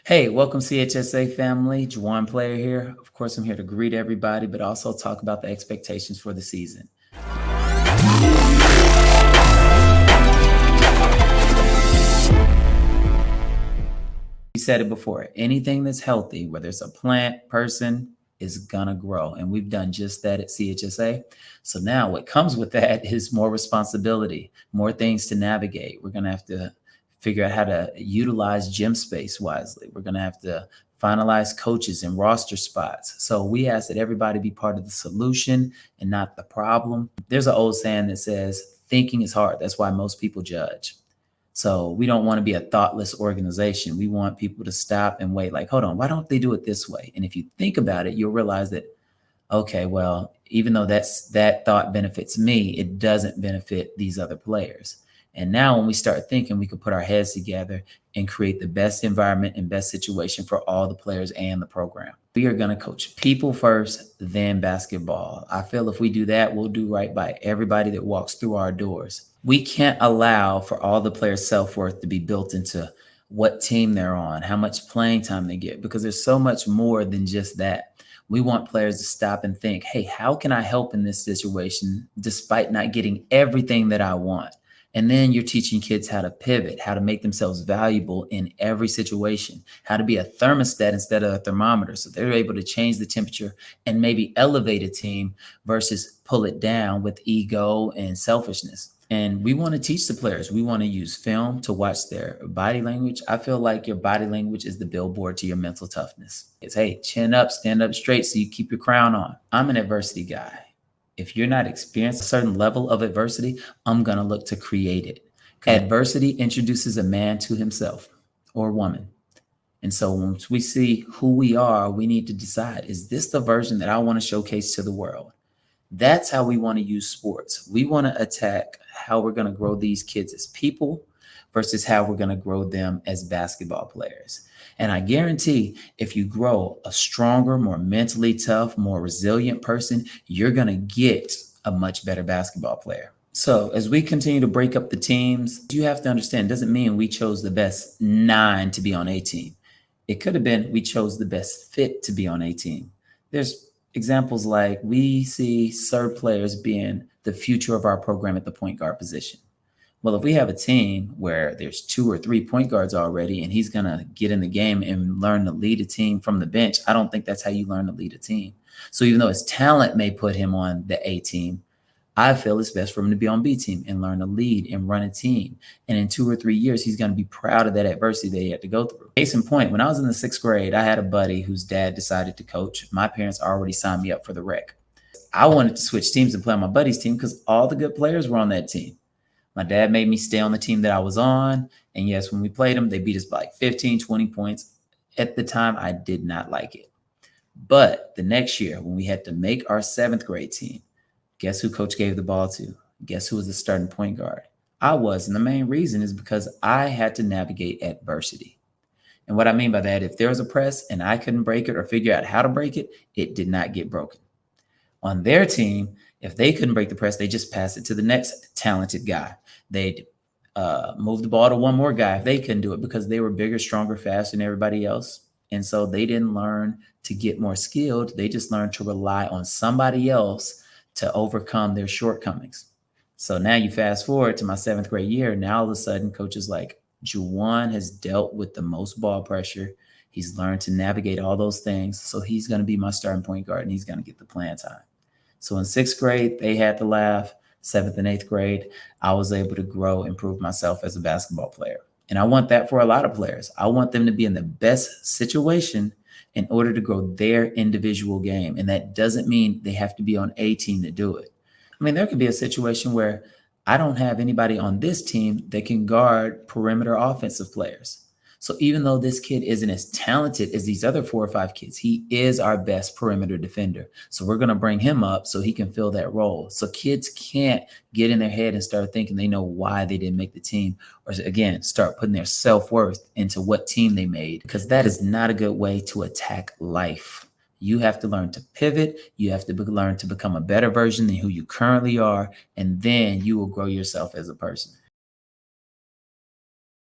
Hey, welcome CHSA family. Juwan Player here. Of course, I'm here to greet everybody, but also talk about the expectations for the season. We said it before, anything that's healthy, whether it's a plant, person, is gonna grow. And we've done just that at CHSA. So now what comes with that is more responsibility, more things to navigate. We're gonna have to figure out how to utilize gym space wisely. We're gonna have to finalize coaches and roster spots. So we ask that everybody be part of the solution and not the problem. There's an old saying that says, thinking is hard. That's why most people judge. So we don't want to be a thoughtless organization. We want people to stop and wait, like, hold on, why don't they do it this way? And if you think about it, you'll realize that, okay, well, even though that thought benefits me, it doesn't benefit these other players. And now when we start thinking, we can put our heads together and create the best environment and best situation for all the players and the program. We are going to coach people first, then basketball. I feel if we do that, we'll do right by everybody that walks through our doors. We can't allow for all the players' self-worth to be built into what team they're on, how much playing time they get, because there's so much more than just that. We want players to stop and think, hey, how can I help in this situation despite not getting everything that I want? And then you're teaching kids how to pivot, how to make themselves valuable in every situation, how to be a thermostat instead of a thermometer. So they're able to change the temperature and maybe elevate a team versus pull it down with ego and selfishness. And we want to teach the players. We want to use film to watch their body language. I feel like your body language is the billboard to your mental toughness. It's, hey, chin up, stand up straight so you keep your crown on. I'm an adversity guy. If you're not experiencing a certain level of adversity, I'm going to look to create it. Adversity introduces a man to himself or woman. And so once we see who we are, we need to decide, is this the version that I want to showcase to the world? That's how we want to use sports. We want to attack how we're going to grow these kids as people versus how we're going to grow them as basketball players. And I guarantee if you grow a stronger, more mentally tough, more resilient person, you're going to get a much better basketball player. So as we continue to break up the teams, you have to understand, it doesn't mean we chose the best 9 to be on a team. It could have been we chose the best fit to be on a team. There's examples like we see Serb players being the future of our program at the point guard position. Well, if we have a team where there's 2 or 3 point guards already and he's going to get in the game and learn to lead a team from the bench, I don't think that's how you learn to lead a team. So even though his talent may put him on the A team, I feel it's best for him to be on B team and learn to lead and run a team. And in 2 or 3 years, he's going to be proud of that adversity that he had to go through. Case in point, when I was in the 6th grade, I had a buddy whose dad decided to coach. My parents already signed me up for the rec. I wanted to switch teams and play on my buddy's team because all the good players were on that team. My dad made me stay on the team that I was on. And yes, when we played them, they beat us by like 15, 20 points. At the time, I did not like it. But the next year, when we had to make our 7th grade team, guess who coach gave the ball to? Guess who was the starting point guard? I was. And the main reason is because I had to navigate adversity. And what I mean by that, if there was a press and I couldn't break it or figure out how to break it, it did not get broken. On their team, if they couldn't break the press, they just passed it to the next talented guy. They'd move the ball to one more guy if they couldn't do it because they were bigger, stronger, faster than everybody else. And so they didn't learn to get more skilled. They just learned to rely on somebody else to overcome their shortcomings. So now you fast forward to my 7th grade year. Now all of a sudden, coach is like, Juwan has dealt with the most ball pressure. He's learned to navigate all those things. So he's going to be my starting point guard and he's going to get the playing time. So in 6th grade, they had to laugh. 7th and 8th grade, I was able to grow and prove myself as a basketball player. And I want that for a lot of players. I want them to be in the best situation in order to grow their individual game. And that doesn't mean they have to be on a team to do it. I mean, there could be a situation where I don't have anybody on this team that can guard perimeter offensive players. So even though this kid isn't as talented as these other 4 or 5 kids, he is our best perimeter defender. So we're going to bring him up so he can fill that role. So kids can't get in their head and start thinking they know why they didn't make the team, or again, start putting their self-worth into what team they made, because that is not a good way to attack life. You have to learn to pivot. You have to learn to become a better version than who you currently are, and then you will grow yourself as a person.